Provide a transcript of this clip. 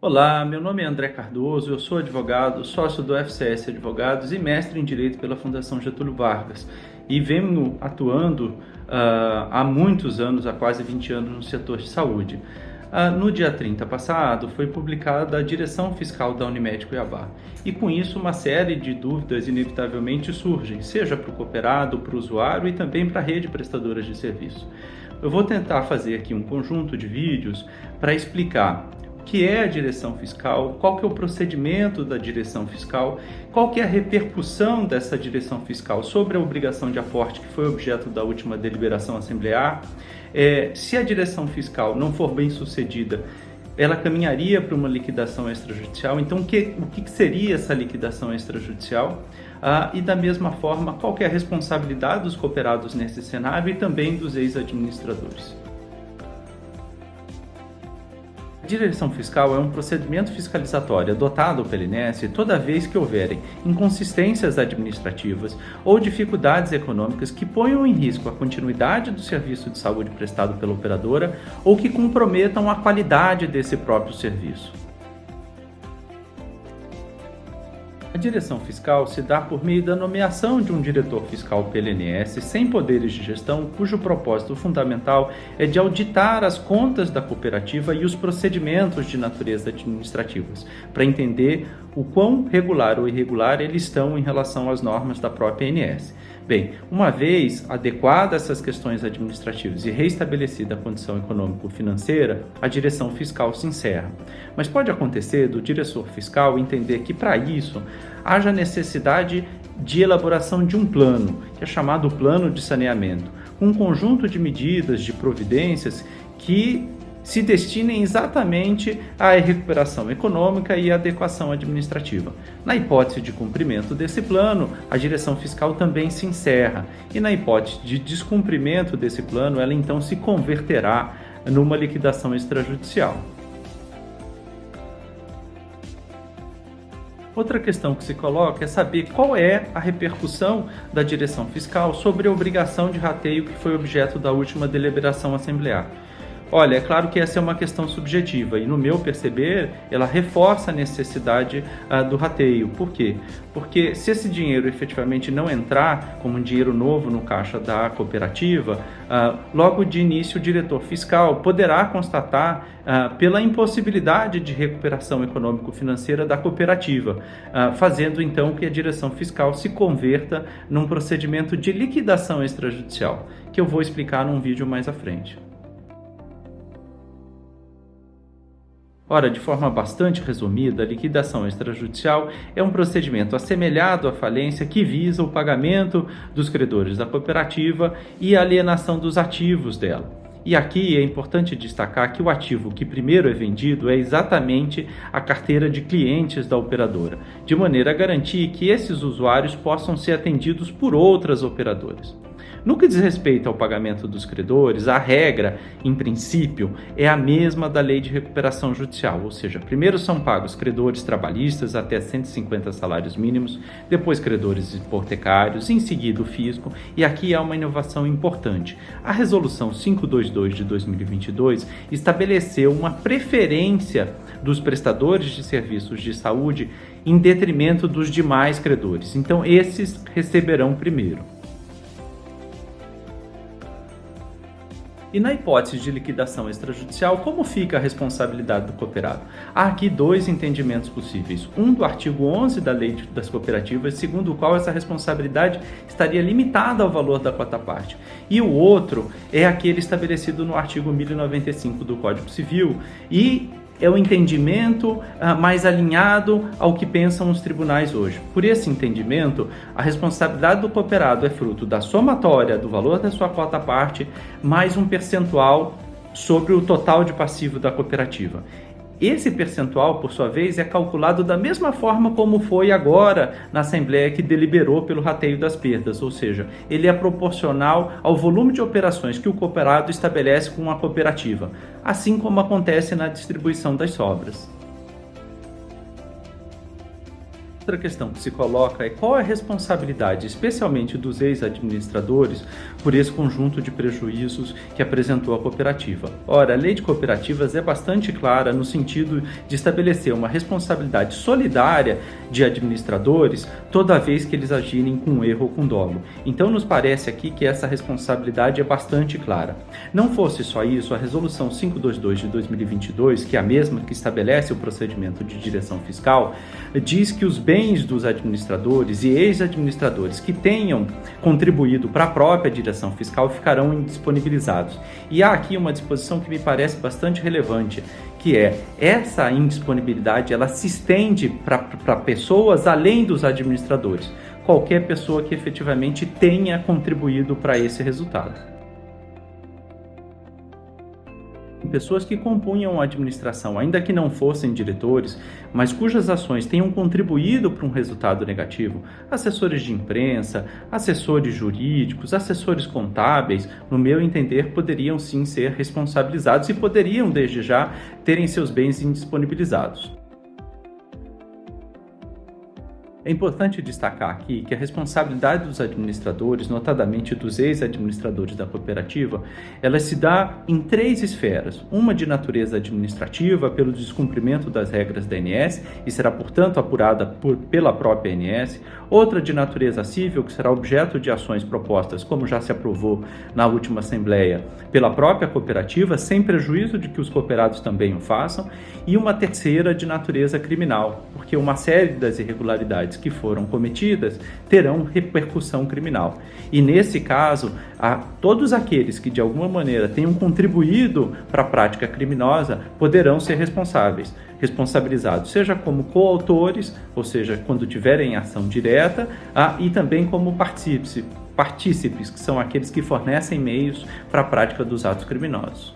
Olá, meu nome é André Cardoso, eu sou advogado, sócio do FCS Advogados e mestre em Direito pela Fundação Getúlio Vargas. E venho atuando há muitos anos, há quase 20 anos, no setor de saúde. No dia 30 passado, foi publicada a Direção Fiscal da Unimed Cuiabá. E com isso, uma série de dúvidas inevitavelmente surgem, seja para o cooperado, para o usuário e também para a rede prestadora de serviço. Eu vou tentar fazer aqui um conjunto de vídeos para explicar o que é a direção fiscal, qual que é o procedimento da direção fiscal, qual que é a repercussão dessa direção fiscal sobre a obrigação de aporte que foi objeto da última deliberação assemblear. Se a direção fiscal não for bem sucedida, ela caminharia para uma liquidação extrajudicial. Então, o que seria essa liquidação extrajudicial? E da mesma forma, qual que é a responsabilidade dos cooperados nesse cenário e também dos ex-administradores? A direção fiscal é um procedimento fiscalizatório adotado pela INSS toda vez que houverem inconsistências administrativas ou dificuldades econômicas que ponham em risco a continuidade do serviço de saúde prestado pela operadora ou que comprometam a qualidade desse próprio serviço. A direção fiscal se dá por meio da nomeação de um diretor fiscal pela INSS sem poderes de gestão, cujo propósito fundamental é de auditar as contas da cooperativa e os procedimentos de natureza administrativas, para entender o quão regular ou irregular eles estão em relação às normas da própria ANS. Bem, uma vez adequadas essas questões administrativas e restabelecida a condição econômico-financeira, a direção fiscal se encerra. Mas pode acontecer do diretor fiscal entender que, para isso, haja necessidade de elaboração de um plano, que é chamado plano de saneamento, um conjunto de medidas, de providências que se destinem exatamente à recuperação econômica e à adequação administrativa. Na hipótese de cumprimento desse plano, a direção fiscal também se encerra, e na hipótese de descumprimento desse plano, ela então se converterá numa liquidação extrajudicial. Outra questão que se coloca é saber qual é a repercussão da direção fiscal sobre a obrigação de rateio que foi objeto da última deliberação assemblear. Olha, é claro que essa é uma questão subjetiva e, no meu perceber, ela reforça a necessidade do rateio. Por quê? Porque se esse dinheiro efetivamente não entrar como um dinheiro novo no caixa da cooperativa, logo de início o diretor fiscal poderá constatar pela impossibilidade de recuperação econômico-financeira da cooperativa, fazendo então que a direção fiscal se converta num procedimento de liquidação extrajudicial, que eu vou explicar num vídeo mais à frente. Ora, de forma bastante resumida, a liquidação extrajudicial é um procedimento assemelhado à falência que visa o pagamento dos credores da cooperativa e a alienação dos ativos dela. E aqui é importante destacar que o ativo que primeiro é vendido é exatamente a carteira de clientes da operadora, de maneira a garantir que esses usuários possam ser atendidos por outras operadoras. No que diz respeito ao pagamento dos credores, a regra, em princípio, é a mesma da Lei de Recuperação Judicial, ou seja, primeiro são pagos credores trabalhistas até 150 salários mínimos, depois credores hipotecários, em seguida o fisco, e aqui há uma inovação importante. A Resolução 522 de 2022 estabeleceu uma preferência dos prestadores de serviços de saúde em detrimento dos demais credores, então esses receberão primeiro. E na hipótese de liquidação extrajudicial, como fica a responsabilidade do cooperado? Há aqui dois entendimentos possíveis. Um do artigo 11 da Lei das Cooperativas, segundo o qual essa responsabilidade estaria limitada ao valor da quota-parte. E o outro é aquele estabelecido no artigo 1095 do Código Civil e é o entendimento mais alinhado ao que pensam os tribunais hoje. Por esse entendimento, a responsabilidade do cooperado é fruto da somatória do valor da sua quota-parte mais um percentual sobre o total de passivo da cooperativa. Esse percentual, por sua vez, é calculado da mesma forma como foi agora na Assembleia que deliberou pelo rateio das perdas, ou seja, ele é proporcional ao volume de operações que o cooperado estabelece com a cooperativa, assim como acontece na distribuição das sobras. Outra questão que se coloca é qual é a responsabilidade, especialmente dos ex-administradores, por esse conjunto de prejuízos que apresentou a cooperativa. Ora, a lei de cooperativas é bastante clara no sentido de estabelecer uma responsabilidade solidária de administradores toda vez que eles agirem com erro ou com dolo. Então, nos parece aqui que essa responsabilidade é bastante clara. Não fosse só isso, a Resolução 522 de 2022, que é a mesma que estabelece o procedimento de direção fiscal, diz que os bens dos administradores e ex-administradores que tenham contribuído para a própria direção fiscal ficarão indisponibilizados. E há aqui uma disposição que me parece bastante relevante, que é essa indisponibilidade, ela se estende para pessoas além dos administradores, qualquer pessoa que efetivamente tenha contribuído para esse resultado. Pessoas que compunham a administração, ainda que não fossem diretores, mas cujas ações tenham contribuído para um resultado negativo, assessores de imprensa, assessores jurídicos, assessores contábeis, no meu entender, poderiam sim ser responsabilizados e poderiam, desde já, terem seus bens indisponibilizados. É importante destacar aqui que a responsabilidade dos administradores, notadamente dos ex-administradores da cooperativa, ela se dá em 3 esferas. Uma de natureza administrativa, pelo descumprimento das regras da ANS, e será, portanto, apurada pela própria ANS. Outra de natureza civil, que será objeto de ações propostas, como já se aprovou na última Assembleia, pela própria cooperativa, sem prejuízo de que os cooperados também o façam. E uma terceira de natureza criminal, porque uma série das irregularidades que foram cometidas terão repercussão criminal. E nesse caso, todos aqueles que de alguma maneira tenham contribuído para a prática criminosa poderão ser responsabilizados, seja como coautores, ou seja, quando tiverem ação direta, e também como partícipes, que são aqueles que fornecem meios para a prática dos atos criminosos.